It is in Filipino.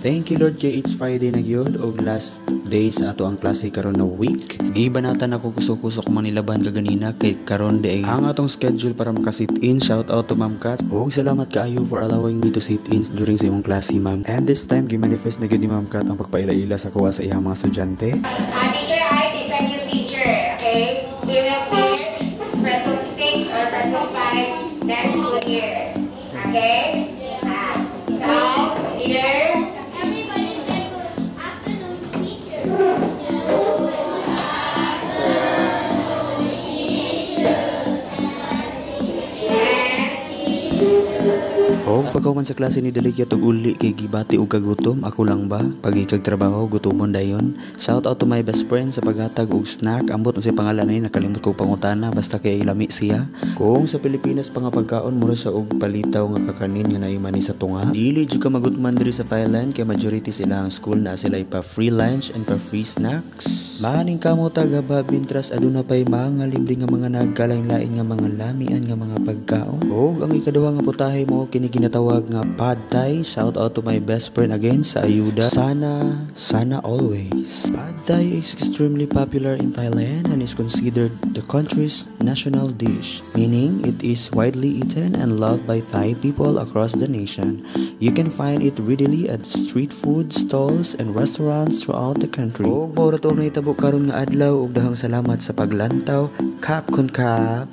Thank you Lord kay it's Friday na gyud og last day sa ato ang klase karon na week. Gibanatan ako kusok-kusok man nilaban kaganina kay karon day ang atong schedule para maka-sit in. Shout out to Ma'am Kat. Og salamat kaayo for allowing me to sit in during sa imong klase, ma'am. And this time gi-manifest na gyud ni Ma'am Kat ang pagpaila-ila sa kuha sa iyang mga estudyante. Teacher Ike is a new teacher, okay? He will teach Pretum 6 or Pretum 5 next school year, okay? So, either Og pagkauman sa klase ni Delikya tug uli kay gibati og kagutom, ako lang ba? Pag ikag trabaho, gutomon dayon. Shout out to my best friend sa paghatag og snack. Ambot unsay pangalan ni nakalimot ko pangutana basta kay lami siya. Kung sa Pilipinas pa nga pagkaon mura siya og palitaw nga kakanin nga naimani sa tunga. Dili jud ka magutman diri sa Thailand kay majority sila ang school na sila pa free lunch and pa free snacks. Maning kamo taga bintras aduna pay mga libre nga mga nagkalain-lain nga mga lamian nga mga pagkaon. Og ang ikaduha nga putahe mo kini ginatawag nga pad thai. Shout out to my best friend again sa ayuda. Sana always. Pad thai is extremely popular in Thailand and is considered the country's national dish, meaning it is widely eaten and loved by Thai people across the nation. You can find it readily at street food stalls and restaurants throughout the country. Og mao ra to nga itabo karon nga adlaw og dahang salamat sa paglantaw. Kap kun kap.